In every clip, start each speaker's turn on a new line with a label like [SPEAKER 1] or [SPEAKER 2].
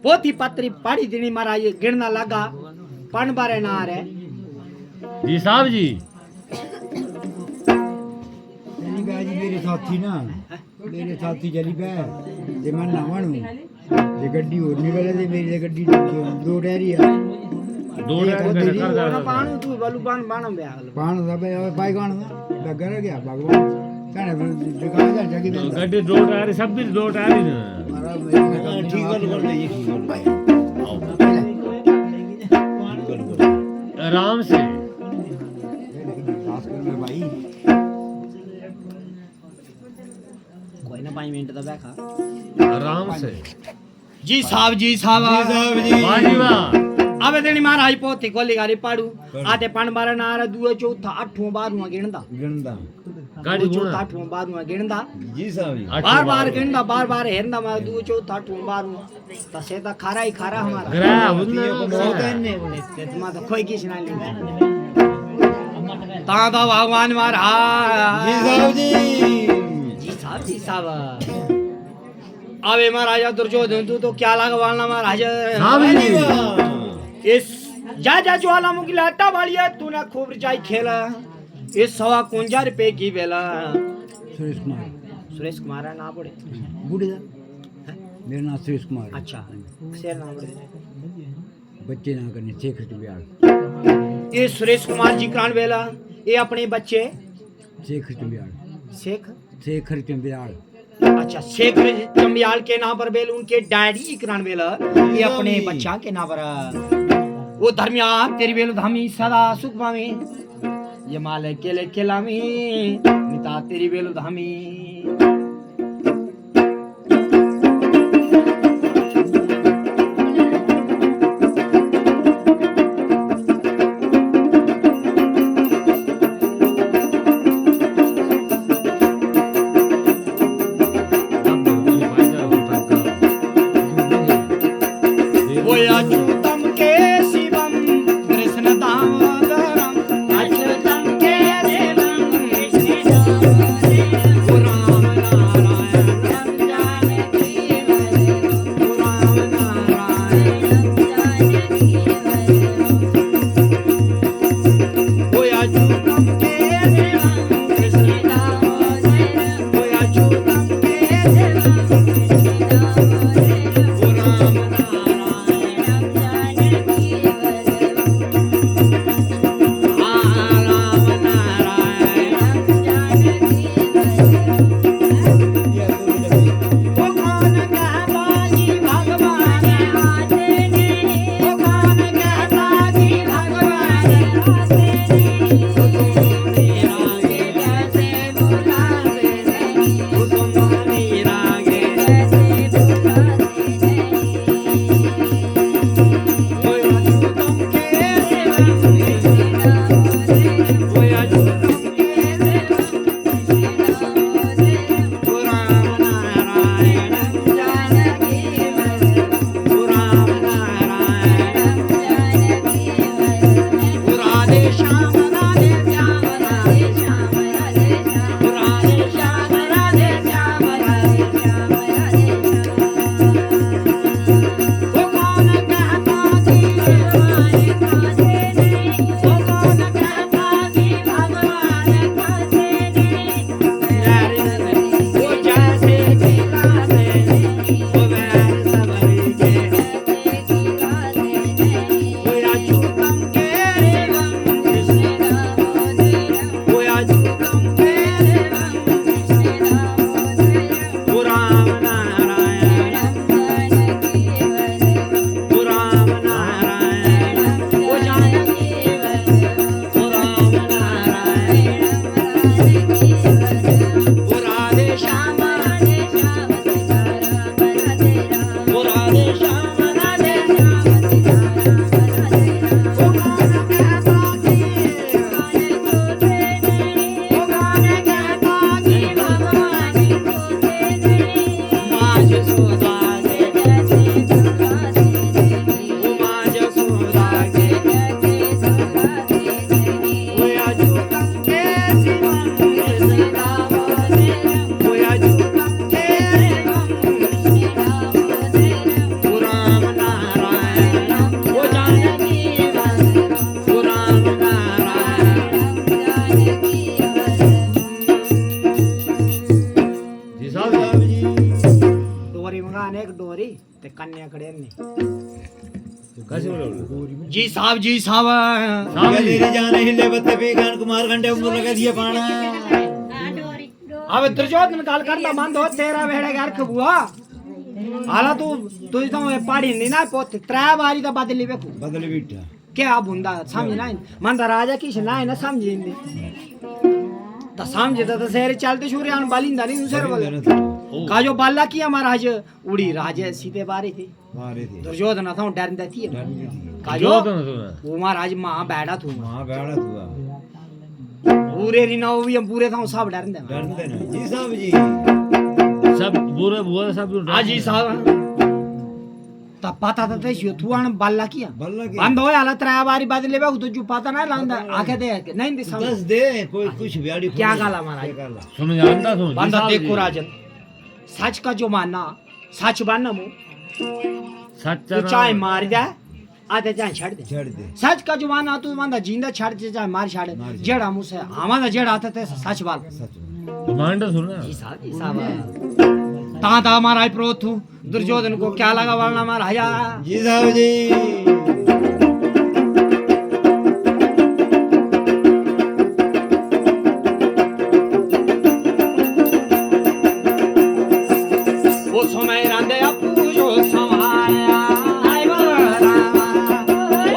[SPEAKER 1] पोथी पत्री पाड़ी देनी मारा ये गिरना लगा पन बारे ना आ रहे
[SPEAKER 2] जी साहब जी
[SPEAKER 3] जी मेरे साथी ना मेरे साथी चली पे ते मैं नावणू ते गड्डी और निकले ते मेरी गड्डी दो डैरी है
[SPEAKER 2] दो
[SPEAKER 1] ना पाणू तू बालू पान बाणम बे
[SPEAKER 3] पान दा बे बाई गाण डगर गया भगवान कने दुकान जा जगी
[SPEAKER 2] गड्डी दो टायर सब भी दो टायर ही ना
[SPEAKER 3] ठीक कर दे ये ठीक भाई
[SPEAKER 2] आराम से
[SPEAKER 3] भाई
[SPEAKER 1] कोई ना 5 मिनट दा बैठा
[SPEAKER 2] आराम से
[SPEAKER 1] जी साहब जी
[SPEAKER 2] वाह जी वाह
[SPEAKER 1] आवे देनी मारा आई पोथी कोली गारी पाड़ू आते पन बारे ना आ रहा दुए चौथा 8वां 12वां गिनदा
[SPEAKER 2] गाड़ी
[SPEAKER 1] चौथा 8वां 12वां गिनदा
[SPEAKER 3] जी साहब
[SPEAKER 1] बार बार गिनदा बार बार हेरदा मैं दुए चौथा 8वां 12वां तसे ता खारा ही खारा हमारा
[SPEAKER 2] ग्रह उन्ने
[SPEAKER 1] तुम तो कोई किस ना ले ता दा भगवान मारा जी साहब आवे महाराजा दुर्योधन तू तो क्या लगवाना महाराजा
[SPEAKER 2] साहब जी
[SPEAKER 1] इस जा ज्वालामुखी लाटा वाली है तूने खूब रचाई खेला इस 51 रुपए की बेला सुरेश कुमार है ना पड़े
[SPEAKER 3] बूढ़े दा मेरा नाम सुरेश कुमार है।
[SPEAKER 1] अच्छा शेर ना पड़े
[SPEAKER 3] बच्चे ना करने शेख बिहार
[SPEAKER 1] ये सुरेश कुमार जी करान बेला ये अपने बच्चे
[SPEAKER 3] शेख बिहार
[SPEAKER 1] शेख
[SPEAKER 3] शेखर बिहार
[SPEAKER 1] अच्छा शेख चंबियाल के नाम पर बेल उनके डैडी करान बेला ये अपने बच्चा के नाम पर वो धर्मिया तेरी बेल धामी सदा सुख पावे ये माले केले केलामी निता तेरी बेल धामी एक डोरी ते कन्या कड़े ने
[SPEAKER 2] कैसे बोलो
[SPEAKER 1] जी साहब
[SPEAKER 2] साहब जी
[SPEAKER 3] तेरी जान हिले बत्ते पे गान कुमार घंटे उम्र लगा दिया पाना
[SPEAKER 1] अब दुर्योधन काल करता मान दो तेरा वेड़े घर कबुआ हाला तू तू तो पाड़ी नहीं ना पोत त्रै बारी तो बदली बेकू
[SPEAKER 3] बदल बिठा
[SPEAKER 1] क्या बुंदा समझ ना मन दा राजा किश ना है ना समझी इंदी तो समझे तो शेर चलते शूर्यान बालिंदा नहीं दूसरे बोल काजो बाला किया महाराज उड़ी राजे सीधे बारी थी
[SPEAKER 3] मारे थे
[SPEAKER 1] दुर्योधन था डरदा थी काजो
[SPEAKER 2] जो तो ना
[SPEAKER 1] वो महाराज मां बैठा तू
[SPEAKER 3] मां बैठा हुआ
[SPEAKER 1] पूरे रिना भी हम पूरे था सब डरदे
[SPEAKER 3] डरते ना जी साहब जी
[SPEAKER 2] सब बुरे बुआ सब
[SPEAKER 1] हाजी साहब ता पता तो ते तू आन बाला किया
[SPEAKER 3] बल्ला की
[SPEAKER 1] बंद होया ला त्रै बारी बदले बे तुझू पता ना लांदा आके दे नहीं दी समझ
[SPEAKER 3] दस दे कोई कुछ ब्याड़ी
[SPEAKER 1] क्या गाला महाराज
[SPEAKER 2] सुन जानता सुन
[SPEAKER 1] बंदा देखो राजन सच का जो मानना सच बनना मु
[SPEAKER 2] सच्चा
[SPEAKER 1] तू चाहे मार जाए आते चाहे छड़ दे
[SPEAKER 3] छड़ दे
[SPEAKER 1] सच का जो मानना तू बंदा जिंदा छड़ दे चाहे मार छड़ जेड़ा मुझसे हमारा जेड़ा आते थे सच बाल
[SPEAKER 3] सच
[SPEAKER 2] कमांडर सुन
[SPEAKER 1] जी साहब ता हमारा प्रो थू दुर्योधन को क्या लगा वालना महाराजा
[SPEAKER 3] जी साहब जी
[SPEAKER 1] वो समय रांदे अपू जो समाया आई वो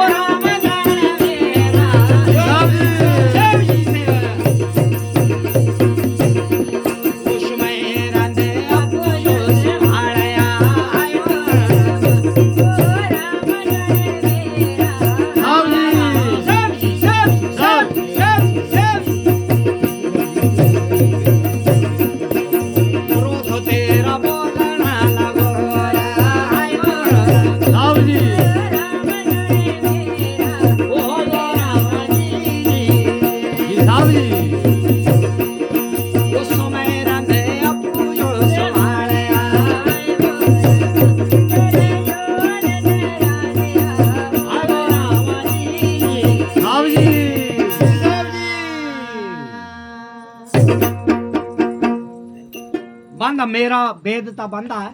[SPEAKER 1] राम जाने मेरा सब जी से वो समय रांदे अपू जो समाया आई वो राम जाने मेरा सब जी सब क्रोध तेरा बोलना लगो आई वो
[SPEAKER 2] साहब जी
[SPEAKER 1] ओ राम जी
[SPEAKER 2] जी साहब जी
[SPEAKER 1] वो समय रांदे अपू जो समाया
[SPEAKER 2] साहब जी
[SPEAKER 1] बंदा मेरा बेदता बंदा है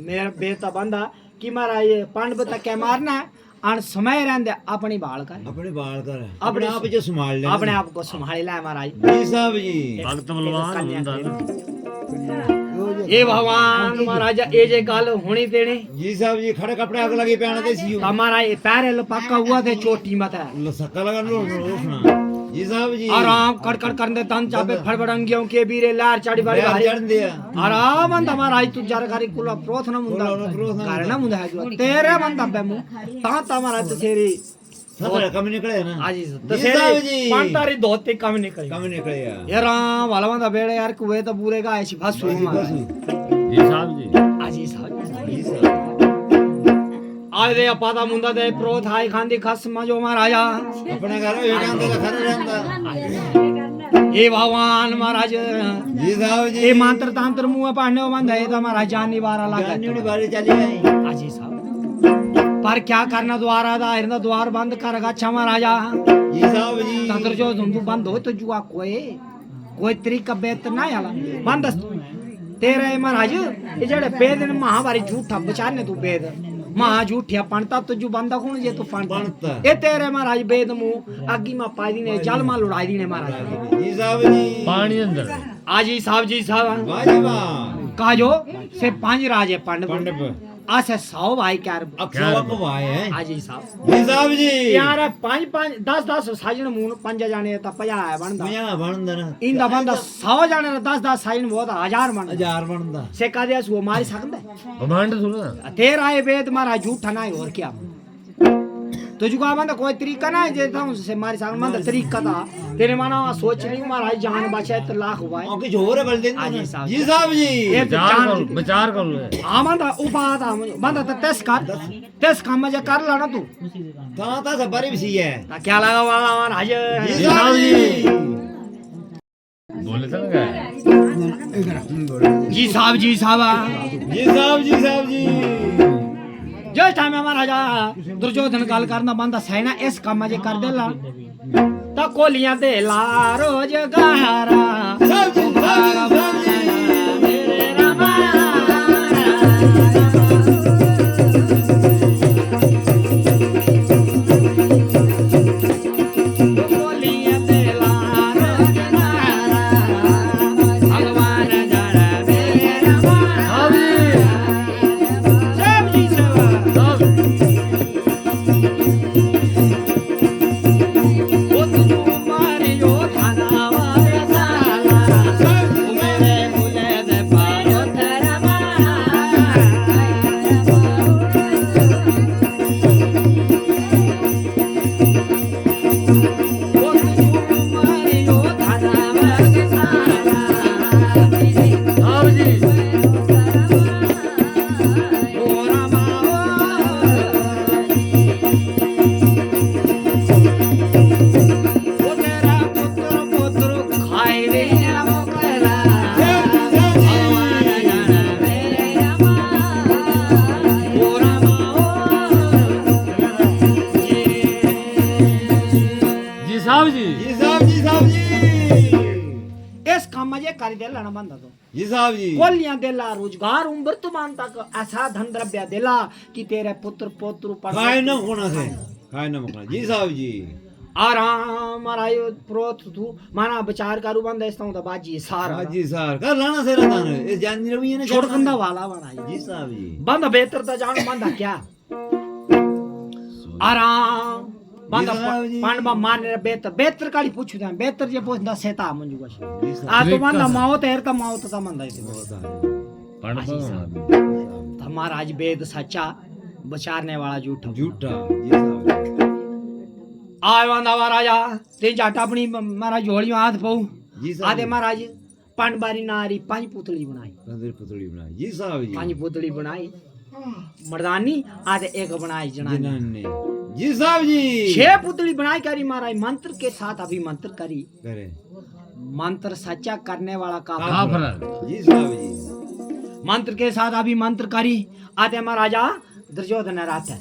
[SPEAKER 1] मेरा बेदता बंदा कि मारा ये पांडव तक क्या मारना है अन समय रहंदे अपनी बाल कर
[SPEAKER 3] अपने बाल कर
[SPEAKER 1] अपने
[SPEAKER 3] अपने आप जो संभाल ले
[SPEAKER 1] अपने आप को संभाल ले महाराज
[SPEAKER 3] जी साहब जी
[SPEAKER 2] भक्त बलवान ਹੁੰਦਾ ना
[SPEAKER 1] ये भगवान महाराजा ये जे गल होनी देने
[SPEAKER 3] जी साहब जी खड़े कपड़े अग लगे पहन दे सी
[SPEAKER 1] हमारा ये पैर पक्का हुआ थे चोटी मत है
[SPEAKER 3] सक्का लगा रोकना जी साहब जी
[SPEAKER 1] आराम कड़कड़ करने तन चापे फड़फड़ंगियों के बीरे लार चाड़ी बारी
[SPEAKER 3] बैठ
[SPEAKER 1] भाई
[SPEAKER 3] जड़ दिया
[SPEAKER 1] आराम अंत हमारा तू जर घरी कुला प्रोथ न मुंदा
[SPEAKER 3] कुला प्रोथ न मुंदा।
[SPEAKER 1] कारण मुंदा है जो तेरे बंदा पे मु ता हमारा तेरी
[SPEAKER 3] सब कम निकले ना
[SPEAKER 1] आजी
[SPEAKER 3] जी साहब जी
[SPEAKER 1] तेरी पंटारी धोती कम निकली
[SPEAKER 3] कम निकले यार
[SPEAKER 1] ये राम वाला बंदा बेड़े यार कुए तो पूरे का ऐसी बस हुई मारा
[SPEAKER 2] जी साहब जी
[SPEAKER 1] आजी साहब
[SPEAKER 3] जी साहब
[SPEAKER 1] आज दे पाता मुंदा दे प्रोथ हाई खांदी खस मजो महाराजा
[SPEAKER 3] अपने घर में एकांत का खड़ा रहता
[SPEAKER 1] हे भगवान महाराज
[SPEAKER 3] जी साहब जी
[SPEAKER 1] ये मंत्र तंत्र मुंह पढ़ने बंदा है तो महाराज जान निवारा लगा
[SPEAKER 3] जानी बारी चली गई
[SPEAKER 1] आजी साहब पर क्या करना द्वारा दा इरना द्वार बंद कर गच्छा महाराजा
[SPEAKER 3] जी साहब जी
[SPEAKER 1] तंत्र जो धुंधु बंद हो तो जुआ कोई तरीका बेहतर ना आला बंद तेरे महाराज ये जेड़े बेद ने महावारी झूठा बचाने तू बेद महा झूठिया पणता तुझू बंदा कौन जे तू पणता
[SPEAKER 3] पणता।
[SPEAKER 1] ये तेरे महाराज बेद मुंह आगी मा पाई दी ने जल मा लुड़ाई दी ने महाराज
[SPEAKER 3] जी साहब जी
[SPEAKER 2] पानी अंदर
[SPEAKER 1] आजी साहब जी साहब
[SPEAKER 3] वाह जी वाह
[SPEAKER 1] काजो से पांच राजे पंड
[SPEAKER 3] पंडित
[SPEAKER 1] आसे 100 भाई क्या
[SPEAKER 3] अक्सर को भाई है
[SPEAKER 1] आजी साहब
[SPEAKER 3] जी साहब जी
[SPEAKER 1] यार 5 10 साजन मुन 5 जाने ता 50 है बनदा
[SPEAKER 3] मियां बनदा ना
[SPEAKER 1] इंदा बंदा 100 जाने 10 साजन बहुत 1000 बन
[SPEAKER 3] हजार बनदा
[SPEAKER 1] से कादे सो मारी सकदा
[SPEAKER 2] कमांडर सुन ना
[SPEAKER 1] तेरा ये वेद मारा झूठा ना है और क्या तुझको बंदा कोई तरीका ना है जे था से मारी सकदा बंदा तरीका था तेरे माना सोच नहीं मारा जान बचाए तो लाख हुआ है
[SPEAKER 3] और कुछ और बल दे
[SPEAKER 1] आजी साहब
[SPEAKER 3] जी साहब जी
[SPEAKER 1] ये
[SPEAKER 2] विचार करो
[SPEAKER 1] हाँ बंदा उपात बंदा तो तेस काम जे कर लाना तू
[SPEAKER 3] ता सबारी भी सी है
[SPEAKER 1] ता क्या लगा वाला महाराज
[SPEAKER 3] जी साहब जी
[SPEAKER 2] बोले तो क्या
[SPEAKER 1] जी साहब जी साहब
[SPEAKER 3] जी साहब जी साहब जी
[SPEAKER 1] जो टाइम है महाराजा दुर्योधन गल करना बंदा सैना इस काम जे कर देला ता कोलियां दे ला रोज गारा
[SPEAKER 3] साहब जी साहब जी
[SPEAKER 1] मेरे रामा
[SPEAKER 2] जी साहब जी
[SPEAKER 3] जी साहब जी साहब जी
[SPEAKER 1] इस काम में ये कर दे लाना बंदा तो
[SPEAKER 3] जी साहब जी
[SPEAKER 1] कोलियां देला रोजगार वर्तमान तक ऐसा धन द्रव्य देला कि तेरे पुत्र पोत्र
[SPEAKER 3] खाए न होना से खाए न मखना जी साहब जी
[SPEAKER 1] आराम मरायो प्रोत तू माना विचार करू बंदा इस तो बाजी सारा
[SPEAKER 3] हाँ जी सर कर लाना से रहता है इस जान रही है ना
[SPEAKER 1] छोड़कंदा वाला बनाई
[SPEAKER 3] जी साहब जी
[SPEAKER 1] बंदा बेहतर तो जान बंदा क्या आराम बंदा
[SPEAKER 3] जी साहब जी।
[SPEAKER 1] पांडवा मारने बेहतर बेहतर काली पूछू दे बेहतर जे पूछदा सेता मंजू बस
[SPEAKER 3] जी साहब
[SPEAKER 1] आ तो
[SPEAKER 2] ठीक
[SPEAKER 1] बंदा
[SPEAKER 2] है।
[SPEAKER 1] माओ तेर का माओ तो बंदा इसे
[SPEAKER 2] पढ़
[SPEAKER 1] जी
[SPEAKER 2] पाऊँ
[SPEAKER 1] हमारा आज वेद सच्चा बचारने वाला झूठा
[SPEAKER 3] झूठा जी साहब
[SPEAKER 1] आय बंदा महाराजा ते जाटा अपनी महाराज झोली में हाथ पाऊ
[SPEAKER 3] जी साहब
[SPEAKER 1] आदे महाराज पांडवारी नारी पांच पुतली बनाई
[SPEAKER 3] कंदर पुतली बनाई जी साहब जी
[SPEAKER 1] पांच पुतली बनाई मर्दानी आदे एक बनाई जनानी
[SPEAKER 3] जनाने जी साहब जी
[SPEAKER 1] छह पुतली बनाई करी महाराज मंत्र के साथ अभी मंत्र करी
[SPEAKER 3] करे
[SPEAKER 1] मंत्र सच्चा करने वाला का
[SPEAKER 2] काफर
[SPEAKER 3] जी साहब जी
[SPEAKER 1] मंत्र के साथ अभी मंत्र करी आते महाराजा दुर्योधन रात है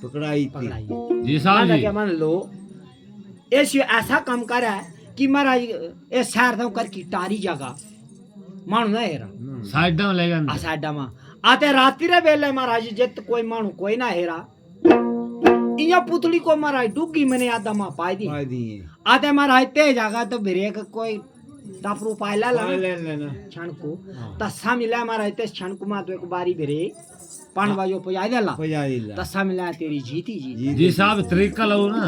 [SPEAKER 3] पकड़ाई थी
[SPEAKER 1] पकड़ाई
[SPEAKER 2] जी साहब
[SPEAKER 1] माना
[SPEAKER 2] जी
[SPEAKER 1] क्या मान लो ऐसी ऐसा काम करा है कि महाराज ये शहर तो कर की टारी जगह मानू ना हेरा
[SPEAKER 2] साइड में लेगा
[SPEAKER 1] आ साइडा में आते रात्रि रे वेले महाराज जित कोई मानू कोई ना हेरा इया पुतली को महाराज डुगी मैंने आदा मा पाई दी
[SPEAKER 3] पाई दिए
[SPEAKER 1] आते महाराज ते जगह तो ब्रेक कोई टापरू पायला ला
[SPEAKER 3] ले लेना
[SPEAKER 1] छणकू
[SPEAKER 3] हाँ।
[SPEAKER 1] तस्सा मिला महाराज ते छणकू मा तो एक बारी बेरे पांडवा जो पजाई देला
[SPEAKER 3] पजा दिला
[SPEAKER 1] तस्सा मिला तेरी जीती जी
[SPEAKER 2] जी साहब तरीका लो ना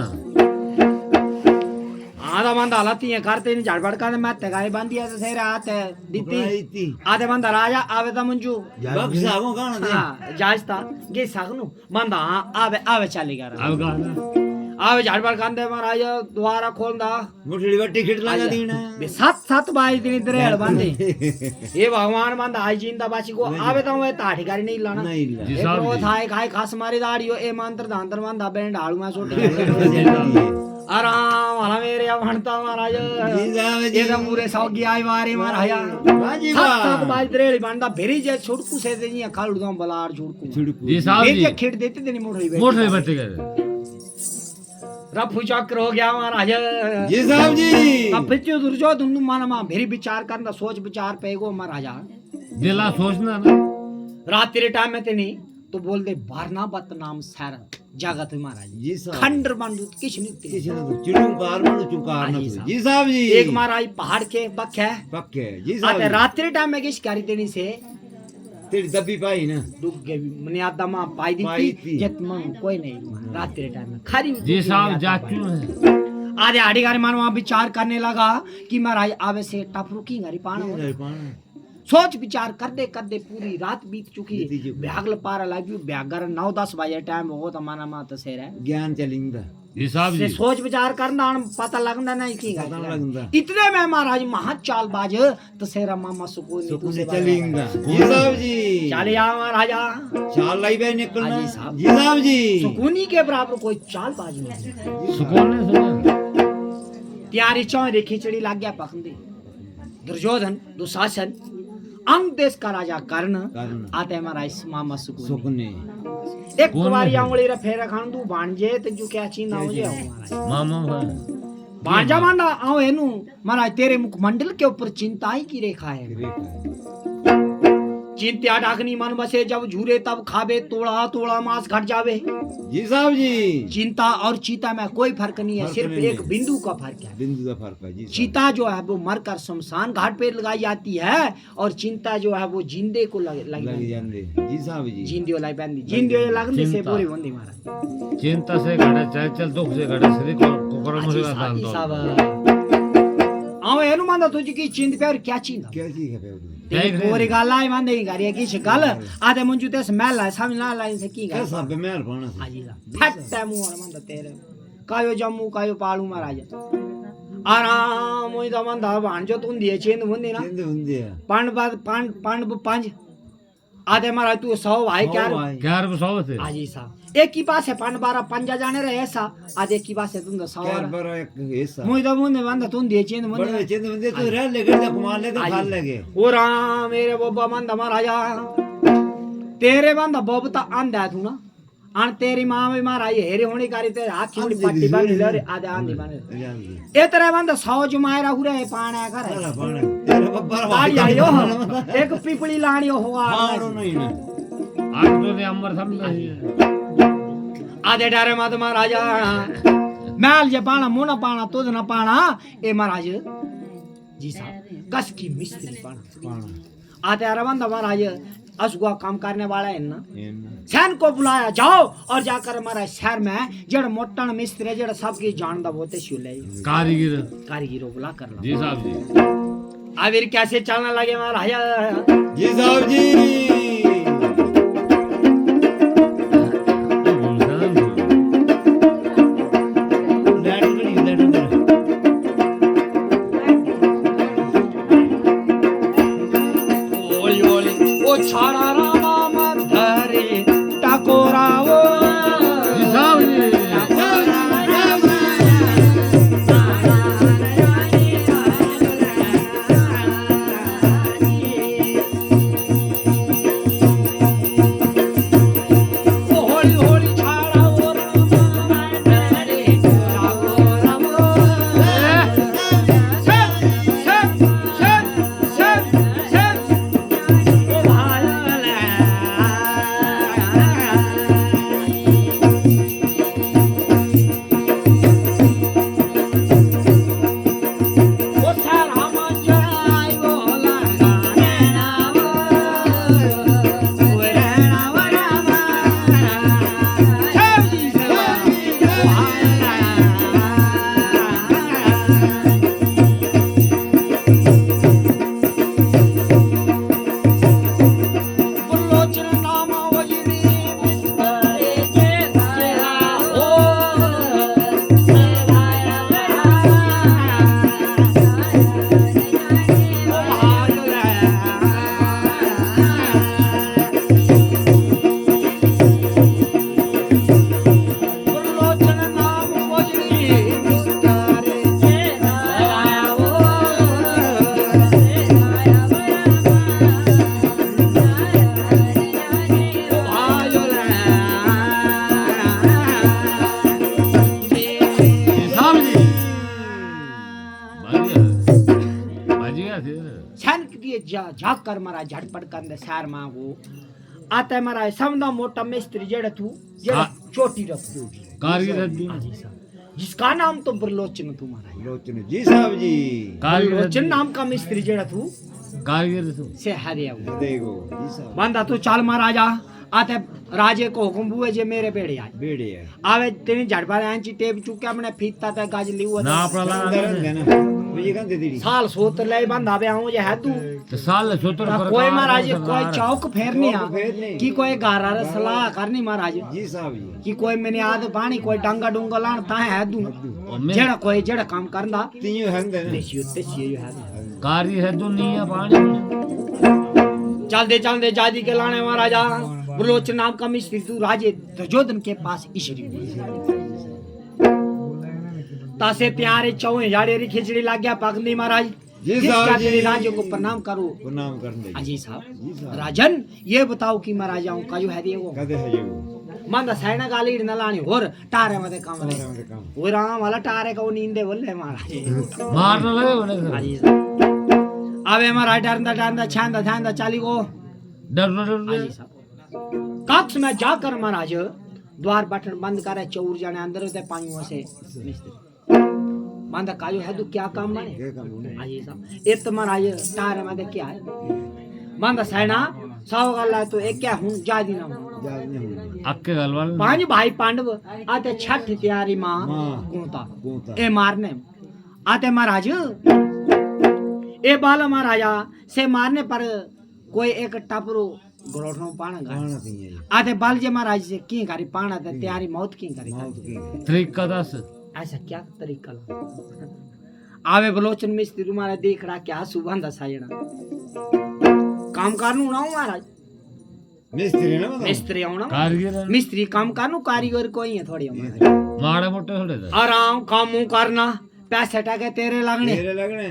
[SPEAKER 1] आधा बंदा हालाती है करते नहीं झाड़ भड़का मैं तगाई बांधी है तो सही रात है
[SPEAKER 3] पकड़ाई
[SPEAKER 1] दीती
[SPEAKER 3] थी
[SPEAKER 1] आधे बंदा राजा आवे ता मंजू
[SPEAKER 3] बक्सा को गाना दे
[SPEAKER 1] हाँ जाजता गे सकनू बंदा हाँ आवे आवे चली गया
[SPEAKER 2] अब कहा
[SPEAKER 1] आवे झाड़ भड़का दे महाराज द्वारा खोलदा
[SPEAKER 3] मुठड़ी बट्टी खिट लगा दीना
[SPEAKER 1] बे सात सात बाई दिन दरेड़ बांधे ये भगवान बंदा आई जिंदा बाची को आवे ता वो ताठी गारी नहीं लाना
[SPEAKER 3] नहीं ला
[SPEAKER 2] जी
[SPEAKER 1] ए
[SPEAKER 2] साहब
[SPEAKER 1] प्रो
[SPEAKER 2] जी।
[SPEAKER 1] थाए खाए खास मारी दाड़ियो ए मंत्र दांतर बंदा बैंड हाड़ू में छोटे
[SPEAKER 3] जी
[SPEAKER 1] आराम वाला मेरे भणता महाराज
[SPEAKER 3] साहब जी
[SPEAKER 1] ये तो पूरे सौगी आई मारे महाराजा
[SPEAKER 3] वाह जी
[SPEAKER 1] सात सात
[SPEAKER 3] वाह
[SPEAKER 1] बाज दरेड़ी बनदा भेरी जे छुड़कू से ते जिया खाल उड़दा बलार छुड़कू
[SPEAKER 3] छिड़कू
[SPEAKER 2] जी साहब
[SPEAKER 1] ये
[SPEAKER 2] जी
[SPEAKER 1] जे खिड़ देते तेनी मोड़ होई
[SPEAKER 2] मोटर बैठे गए
[SPEAKER 1] रफू चक्र हो गया महाराज
[SPEAKER 3] जी साहब जी
[SPEAKER 1] अब फिर दुर्योधन नु माना मा भेरी विचार करना सोच विचार पेगो महाराजा
[SPEAKER 2] दिला सोचना ना
[SPEAKER 1] रात तेरे टाइम में तेनी तो बोल दे बारनाबत नाम सर जगत महाराज
[SPEAKER 3] जी साहब
[SPEAKER 1] खंडर बंदू किछ नहीं ते
[SPEAKER 3] किसी ने तो चिड़ूकार मानो चुकार ना
[SPEAKER 1] हाँ जी
[SPEAKER 3] तो।
[SPEAKER 1] साहब।
[SPEAKER 3] जी साहब जी
[SPEAKER 1] एक महाराज पहाड़ के बख है
[SPEAKER 3] पक्के जी साहब
[SPEAKER 1] आते
[SPEAKER 3] जी।
[SPEAKER 1] रात तेरे टाइम में किस करी तेनी से
[SPEAKER 3] तेरी दबी पाई ना
[SPEAKER 1] डूब गए मने आदा मां पाई दी
[SPEAKER 3] पाई
[SPEAKER 1] थी
[SPEAKER 3] थी।
[SPEAKER 1] जत मन कोई नहीं रात तेरे टाइम में खरी
[SPEAKER 2] जी साहब जाचू है
[SPEAKER 1] आधे आड़ी गारी मान वहां विचार करने लगा कि महाराज आवे से टपरू की गारी पाना
[SPEAKER 3] अरे पाना।
[SPEAKER 1] सोच विचार करते करते पूरी रात बीत चुकी
[SPEAKER 3] बीती चुकी।
[SPEAKER 1] ब्यागल पार लगी ब्यागर 9-10 बजे टाइम हो तो माना मा तो सेर है
[SPEAKER 3] ज्ञान चलिंदा
[SPEAKER 2] जी साहब
[SPEAKER 1] से
[SPEAKER 2] जी
[SPEAKER 1] सोच विचार करना पता लगना नहीं की
[SPEAKER 3] पता लगदा।
[SPEAKER 1] इतने में महाराज महा चाल बाज तो सेरा मामा सुकून
[SPEAKER 3] सुकून से चलिंदा जी साहब जी
[SPEAKER 1] चले आ महाराजा
[SPEAKER 3] चाल लाई बे निकलना
[SPEAKER 1] हाँ जी साहब।
[SPEAKER 3] जी साहब जी
[SPEAKER 1] सुकूनी के बराबर कोई चाल बाज नहीं
[SPEAKER 2] सुकून ने सुना
[SPEAKER 1] त्यारी चौरी खिचड़ी लाग गया पकंदी दुर्योधन दुशासन अंग देश का राजा कर्ण
[SPEAKER 3] कर्ण।
[SPEAKER 1] आते महाराज मामा सुकून
[SPEAKER 3] सुकने
[SPEAKER 1] एक बारी आंगली रे फेरा खान दू भांजे ते जो क्या चीना हो जाए महाराज
[SPEAKER 2] मामा भाई
[SPEAKER 1] भांजा मांडा आओ एनु महाराज तेरे मुख मंडल के ऊपर चिंता ही की रेखा है चिंत्या डाकनी मन बसे जब झूरे तब खावे तोड़ा तोड़ा मांस घट जावे।
[SPEAKER 3] जी साहब जी।
[SPEAKER 1] चिंता और चीता में कोई फर्क नहीं है,
[SPEAKER 3] फर्क
[SPEAKER 1] सिर्फ
[SPEAKER 3] नहीं
[SPEAKER 1] एक
[SPEAKER 3] है।
[SPEAKER 1] बिंदु का फर्क है।
[SPEAKER 3] बिंदु का फर्क है जी साहब।
[SPEAKER 1] चीता जो है वो मरकर शमशान घाट पे लगाई जाती है और चिंता जो है वो जिंदे को
[SPEAKER 3] लग
[SPEAKER 1] लगी
[SPEAKER 3] जाते जी साहब जी।
[SPEAKER 1] जिंदे लाई बंदी जिंदे लगने से
[SPEAKER 2] चिंता।
[SPEAKER 1] पूरी बंदी महाराज।
[SPEAKER 2] चिंता से घड़े चल चल दुख से घड़े श्री को करो मुझे डाल दो।
[SPEAKER 1] आओ एनु मांदा तुझी की चिंत पे और क्या चिंता
[SPEAKER 3] क्या चीज है पे
[SPEAKER 1] तेरी पूरी गल आई मांदे ही करिए की गल आधे मुंजू ते स्मेल है समझ ना लाई से की
[SPEAKER 3] क्या
[SPEAKER 1] गल
[SPEAKER 3] सब मेहर पाना से
[SPEAKER 1] हाजी फट मुंह मांदा तेरे कायो जम्मू कायो पालू महाराज आराम होई दा मांदा भांजो तुम दिए चिंत मुंदी ना
[SPEAKER 3] केंद्र हुंदी है
[SPEAKER 1] पांड पांच आधे महाराज तू 100 भाई क्या
[SPEAKER 2] क्या रे सौ थे
[SPEAKER 1] हाजी साहब एक ही पास है पांड 12 पंजा जाने रहे ऐसा आज एक ही पास है तुम 100
[SPEAKER 3] क्या बड़ा एक हिस्सा
[SPEAKER 1] मुई तो मुंदे मांदा तुम दिए चिंत
[SPEAKER 3] बड़े
[SPEAKER 1] मुंदी
[SPEAKER 3] चेंद बंदे तो रह ले गए कमाल ले तो खाल लगे
[SPEAKER 1] ओ राम मेरे बोबा मांदा महाराजा तेरे मांदा बोब ता आंदा है तू ना अन तेरी मां भी महाराज हेरे होनी कारी तेरे हाथ की पट्टी बांध ले रे आधे आंधी बांध ए तेरे मांदा 100 जुमायरा हुरे पाना कर
[SPEAKER 3] सारा पाना तेरे बब्बर
[SPEAKER 1] ताड़ी आयो एक पिपली लाणी हो
[SPEAKER 3] हारो नहीं ना
[SPEAKER 2] आज तो ने अमर समझ
[SPEAKER 1] आधे डारे मात महाराजा मैल जे पाना मुना पाना तुझ ना पाना ए महाराज जी साहब कस की मिस्त्री पाना
[SPEAKER 3] पाना
[SPEAKER 1] आते अरवंद महाराज असुआ काम करने वाला है ना सैन को बुलाया जाओ और जाकर हमारा शहर में जड़ मोटन मिस्त्री जड़ सबकी जानदा बोते शुले
[SPEAKER 2] कारीगर
[SPEAKER 1] कारीगिरों बुला कर लो
[SPEAKER 2] जी साहब जी।
[SPEAKER 1] आविर कैसे चलने लगे महाराज
[SPEAKER 3] जी साहब जी
[SPEAKER 1] ओली ओली ओ छाड़ा रामा मधरे टकोराओ
[SPEAKER 2] जी साहब जी।
[SPEAKER 1] होली होली छाड़ा ओ रामा मधरे टकोराओ सब ओ भाला ओ सारा मंजाई बोला गाने नाम ओरे नाम राम सब जी से भाला लोचन नाम वजनी बिस्तरे के तेरा हो लोचन नाम वजनी बिस्तरे के तेरा हो
[SPEAKER 2] जी साहब जी। बढ़िया थे
[SPEAKER 1] छन दिए झाक कर मारा झटपट कर सार मांगो आता मारा समदा मोटा मिस्त्री जेड़ा तू जेड़ा
[SPEAKER 2] हाँ।
[SPEAKER 1] चोटी रख दो
[SPEAKER 2] कारीगर है जी।
[SPEAKER 1] जिसका नाम तो बरलोचन तुम्हारा
[SPEAKER 3] लोचन जी साहब जी
[SPEAKER 2] कारीगर
[SPEAKER 1] बरलोचन नाम का मिस्त्री जेड़ा तू
[SPEAKER 2] कारीगर तो
[SPEAKER 1] से हरिया
[SPEAKER 3] देखो जी साहब
[SPEAKER 1] बंदा तू चाल महाराजा आते राजे को हुक्म हुए जे मेरे बेड़े आए
[SPEAKER 3] बेड़े है
[SPEAKER 1] आवे तेने झटपा आंची टेप चुके अपने फीता ते गाज लियो
[SPEAKER 2] ना अपना
[SPEAKER 3] अंदर
[SPEAKER 2] लगा
[SPEAKER 3] है ना मुझे कहां दे दी
[SPEAKER 1] साल सोत ले बंदा बे आऊं जे है तू
[SPEAKER 2] तो साल सोतर पर
[SPEAKER 1] कोई महाराज कोई चौक फेरनी
[SPEAKER 3] चौक फेरनी।
[SPEAKER 1] की कोई गारा रे सलाह करनी महाराज
[SPEAKER 3] जी साहब जी
[SPEAKER 1] कि कोई मैंने आद पानी कोई डांगा डूंगा लान ता है दू
[SPEAKER 2] और मैं
[SPEAKER 1] जेड़ा कोई जेड़ा काम करदा
[SPEAKER 3] तीन है ना
[SPEAKER 1] देसी है
[SPEAKER 2] कारी है दुनिया पानी
[SPEAKER 1] चलते जादी के लाने महाराजा बलोच नाम का मिस्त्री तू राजे दुर्योधन के पास इशरी तासे प्यारे चौहे जाड़े री खिचड़ी लाग गया पकनी महाराज
[SPEAKER 3] जी
[SPEAKER 1] जिस
[SPEAKER 3] साहब
[SPEAKER 1] खातिर
[SPEAKER 3] जी।
[SPEAKER 1] राजे को प्रणाम करो
[SPEAKER 3] प्रणाम करने
[SPEAKER 1] अजी
[SPEAKER 3] जी
[SPEAKER 1] साहब
[SPEAKER 3] साहब।
[SPEAKER 1] राजन ये बताओ कि महाराजाओं का जो है वो
[SPEAKER 3] कदे है ये वो
[SPEAKER 1] मंद सैना गाली न लानी और टारे मते काम ले
[SPEAKER 3] हमारे काम
[SPEAKER 1] वो राम वाला टारे को नींदे बोले महाराज
[SPEAKER 2] मारने लगे उन्हें
[SPEAKER 1] अजी साहब अबे महाराज डरदा छांदा छांदा चाली को
[SPEAKER 2] डर ना डर
[SPEAKER 1] हाजी साहब कक्ष में जाकर महाराज द्वार बटन बंद करे चौर जाने अंदर होते पांचों से मिस्त्री बंद काजो है तो क्या काम माने हाजी साहब एक तो महाराज तार में क्या है बंद सैना सौ गल्ला तो एक क्या हूं जादी ना हूं
[SPEAKER 2] अक्के गलवाल
[SPEAKER 1] पांच भाई पांडव आते छठ त्यारी मां कोता ए मारने आते महाराज ए बाल महाराजा से मारने पर कोई एक टपरो गरोठों पाना गाना आते बाल जे महाराज से की करी पाना ते त्यारी मौत की करी
[SPEAKER 2] तरीका दस
[SPEAKER 1] ऐसा क्या तरीका आवे बलोचन मिस्त्री तुम्हारा देख रहा क्या सुबह दसायना काम करनू ना महाराज
[SPEAKER 3] मिस्त्री ना
[SPEAKER 1] मिस्त्री आना
[SPEAKER 2] कारीगर
[SPEAKER 1] मिस्त्री काम करनू कारीगर कोई है थोड़ी
[SPEAKER 2] माड़े मोटे थोड़े थे
[SPEAKER 1] आराम काम करना पैसे टके तेरे लगने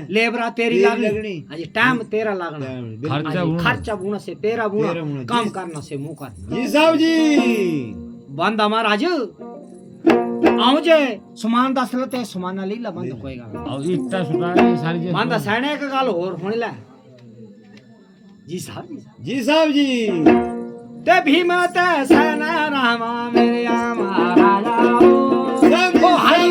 [SPEAKER 1] लेबरा तेरी लगनी अजी टाइम तेरा लगना खर्चा बुना से तेरा बुना काम करना से मुंह कर
[SPEAKER 3] जी साहब जी
[SPEAKER 1] बंद महाराज आओ जे सुमान दस लते सुमाना ली ला बंद कोई गल
[SPEAKER 2] और इतना सुना सारी चीज
[SPEAKER 1] बंद सैने एक गल और होने ले जी साहब
[SPEAKER 3] जी साहब जी
[SPEAKER 1] ते भीम ते सैना रामा मेरे महाराजा ओ हरि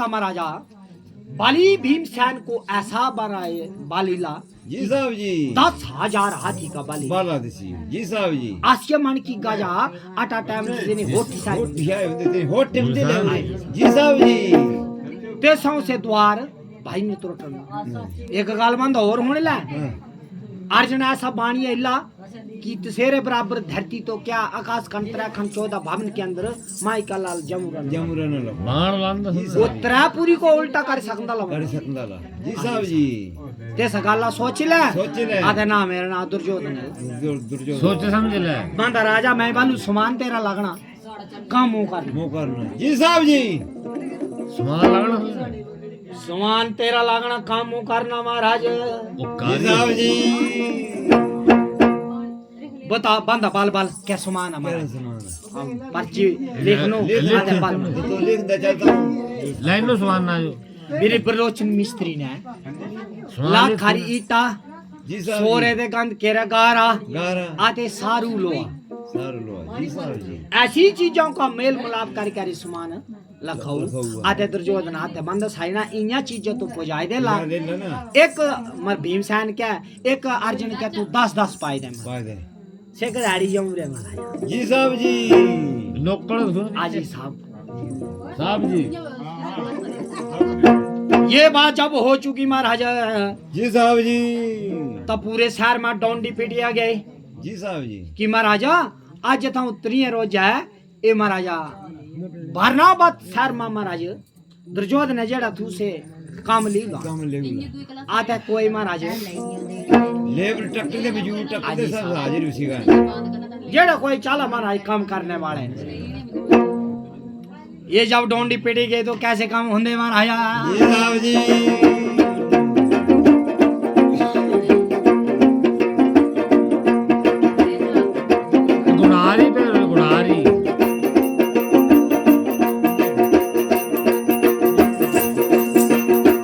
[SPEAKER 1] महाराजा बाली भीमसेन को ऐसा बनाए बालीला
[SPEAKER 3] जी साहब जी
[SPEAKER 1] 10,000 हाथी का बाली
[SPEAKER 3] बाला देसी जी साहब जी
[SPEAKER 1] आसिया मन की गजा आटा टाइम देने होठी साइड
[SPEAKER 3] होट टाइम दे जी साहब जी
[SPEAKER 1] ते सौ से द्वार भाई ने तुरटन एक गाल बंद और होने ला अर्जुन ऐसा बाणी इला कि तेरे बराबर धरती तो क्या आकाश खंड 13 खंड 14 भवन के अंदर माइका लाल जमुरन
[SPEAKER 2] मार बंद
[SPEAKER 1] वो त्रिपुरी को उल्टा कर सकता
[SPEAKER 3] जी साहब जी
[SPEAKER 1] ते सगाला सोच ले आधे ना मेरा नाम दुर्योधन है
[SPEAKER 2] सोच समझ ले
[SPEAKER 1] बंदा राजा मैं बालू सुमान तेरा लगना काम मुंह करना
[SPEAKER 3] जी साहब जी
[SPEAKER 2] सुमान लगना
[SPEAKER 1] सुमान तेरा लगना काम मुंह करना महाराज
[SPEAKER 3] जी साहब जी
[SPEAKER 1] बता बंदा बाल बाल क्या सुमान हमारा पर्ची लिख लो
[SPEAKER 3] लिख दे चलता
[SPEAKER 2] लाइन लो सुमान ना जो
[SPEAKER 1] मेरे बलोचन मिस्त्री ने लाख खारी ईटा
[SPEAKER 3] जी साहब
[SPEAKER 1] सोरे दे गंद केरा गारा आते
[SPEAKER 3] सारू लोहा जी साहब जी
[SPEAKER 1] ऐसी चीजों का मेल मिलाप कर सुमान लखाऊ आते दुर्योधन आते बंद साइना इन्या चीजें तो पुजाई दे ला एक मर भीमसेन क्या एक अर्जुन क्या तू 10-10 पाई दे से गाड़ी जाऊं रे महाराज
[SPEAKER 3] जी साहब जी
[SPEAKER 2] नौकर सुन
[SPEAKER 1] आजी साहब
[SPEAKER 2] जी
[SPEAKER 1] ये बात जब हो चुकी महाराज
[SPEAKER 3] जी साहब जी
[SPEAKER 1] तब पूरे शहर में डोंडी पिटिया गए
[SPEAKER 3] जी साहब जी
[SPEAKER 1] कि महाराजा आज था उतरी रोज है ए महाराजा भरनाबाद शहर में महाराज दुर्योधन जेड़ा तू से काम लीगा आता कोई महाराज
[SPEAKER 3] लेबर टक्कर के बिजू टक्कर के सब हाजिर उसी का
[SPEAKER 1] जेड़ा कोई चाला महाराज काम करने वाले ये जब डोंडी पिटी गई तो कैसे काम होंगे महाराजा
[SPEAKER 3] जी साहब जी
[SPEAKER 2] गुनारी पे गुनारी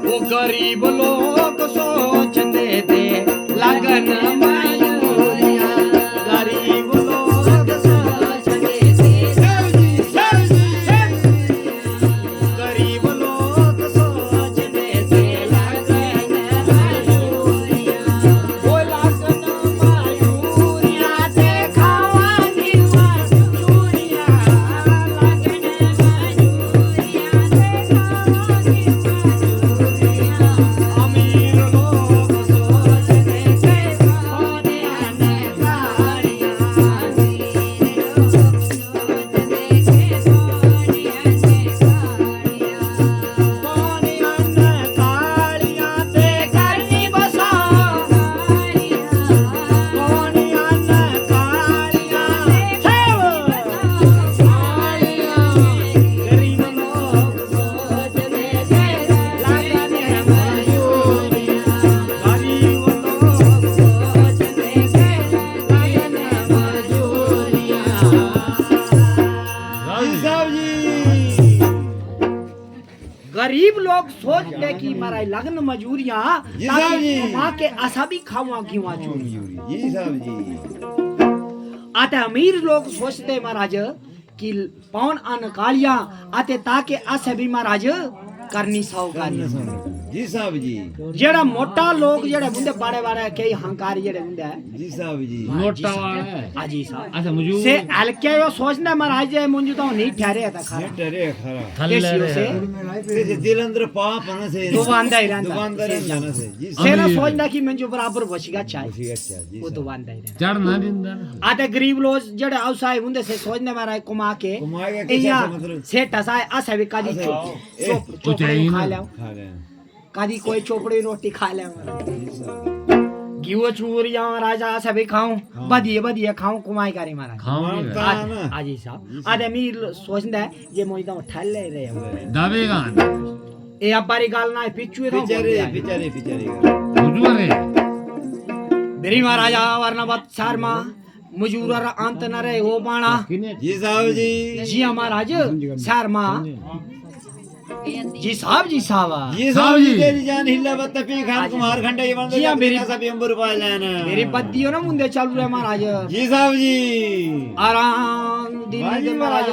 [SPEAKER 1] वो गरीब लोग सोचते थे लग लगन मयूरिया गरीब लोग सोचते थे गरीब लोग सोचते थे लगन मयूरिया वो लगन मयूरिया देखावांगी मयूरिया लगन मयूरिया देखावांगी मयूरिया अमीर लोग सोचते थे सोने आने गाड़ियाँ गरीब लोग सोचते कि मारा लगन मजूरियां
[SPEAKER 3] जी साहब जी।
[SPEAKER 1] माँ के आशा भी खावा क्यों
[SPEAKER 3] जी साहब जी
[SPEAKER 1] आते अमीर लोग सोचते महाराज कि पौन अन कालिया आते ताके आसे भी महाराज करनी साहूकारी
[SPEAKER 3] जी साहब जी
[SPEAKER 1] जेड़ा मोटा लोग जेड़े बुंदे बड़े बड़े कई हंकारी जेड़े बुंदे है
[SPEAKER 3] जी साहब जी
[SPEAKER 2] नोटा वाला है
[SPEAKER 1] हाजी साहब
[SPEAKER 2] अच्छा मुझे
[SPEAKER 1] से हल्के यो सोचने महाराज जे मुंजो तो नहीं ठहरे था खरा
[SPEAKER 3] डरे खरा
[SPEAKER 2] थल्ले
[SPEAKER 1] देसियों से
[SPEAKER 2] रे
[SPEAKER 3] दिल अंदर पाप आना से
[SPEAKER 1] दुबानदा ही रहंदा
[SPEAKER 3] दुकानदार जाना से जी
[SPEAKER 1] से ना
[SPEAKER 2] अमीर।
[SPEAKER 1] सोचना कि मुंजो बराबर बचेगा चाहे
[SPEAKER 3] जी अच्छा जी
[SPEAKER 1] वो
[SPEAKER 3] साहब।
[SPEAKER 1] दुबानदा ही रहंदा
[SPEAKER 2] चढ़ना दिंदा
[SPEAKER 1] आते गरीब लोग जेड़े आउसाई बुंदे से सोचने महाराज कुमा के
[SPEAKER 3] कमाएगा कैसे
[SPEAKER 1] इया
[SPEAKER 3] से मतलब
[SPEAKER 1] से टसाए आसे भी कादी चोपड़ी
[SPEAKER 2] चाहिए
[SPEAKER 1] खा
[SPEAKER 2] ना।
[SPEAKER 1] ले
[SPEAKER 3] खा रहे हैं
[SPEAKER 1] कादी कोई चोपड़ी रोटी खा ले
[SPEAKER 3] जी साहब
[SPEAKER 1] घीव चूरिया राजा आसे भी खाऊं बदिए बदिए खाऊं कुमाई करे महाराज
[SPEAKER 2] खाऊंगे
[SPEAKER 3] हाँ ना।
[SPEAKER 1] हाजी साहब आदे अमीर सोचदा है ये मोई तो ठल ले रहे हो
[SPEAKER 2] दावेगा
[SPEAKER 1] ए अबारी गाल ना पिचुए तो
[SPEAKER 3] बेचारे बेचारे बेचारे
[SPEAKER 2] बुजुर्ग
[SPEAKER 1] मेरी महाराजा वर्णवत शर्मा मजूरा रा अंत न रहे वो बाणा
[SPEAKER 3] जी साहब जी
[SPEAKER 1] जी महाराज शर्मा जी साहब
[SPEAKER 3] जी साहब
[SPEAKER 2] साहब
[SPEAKER 3] जी
[SPEAKER 2] जी।
[SPEAKER 3] तेरी जान हिला बत्ता पी खान कुमार खंडा ये बंद
[SPEAKER 1] जी हाँ, मेरी-
[SPEAKER 3] सब अंबर रुपए लेना
[SPEAKER 1] मेरी बद्दियों ना मुंदे चल रहे महाराज
[SPEAKER 3] जी साहब जी
[SPEAKER 1] आराम दिल्ली दे महाराज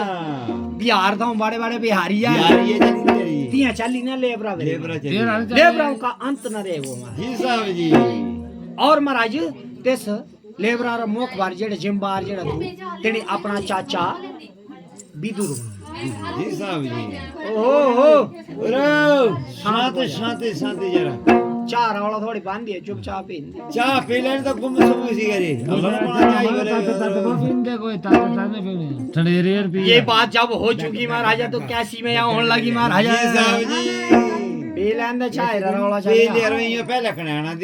[SPEAKER 1] बिहार तो बड़े बड़े बिहारी है
[SPEAKER 3] यार ये जानी तेरी
[SPEAKER 1] तिया चली ना लेबरा वे
[SPEAKER 3] लेबरा
[SPEAKER 2] तेरा
[SPEAKER 3] चाहिए
[SPEAKER 1] लेबरा का अंत न रहे वो महाराज
[SPEAKER 3] जी साहब जी
[SPEAKER 1] और महाराज तेस लेबरा रा मुख बार जेड़े जिम्बार जेड़ा तू तेने अपना चाचा बिदुर
[SPEAKER 3] जी साहब जी
[SPEAKER 1] ओहो
[SPEAKER 3] अरे शांति शांति शांति जरा
[SPEAKER 1] चार वाला थोड़ी बांध दिए चुपचाप ही
[SPEAKER 3] चाह पी लेने तो गुम सुम सी करी
[SPEAKER 1] ये बात जब हो चुकी महाराजा तो कैसी में यहाँ होने लगी महाराजा
[SPEAKER 3] जी साहब जी
[SPEAKER 1] पी लेंदे चाय रौला
[SPEAKER 3] पी
[SPEAKER 1] चाय
[SPEAKER 3] ले रही है पहले कनाना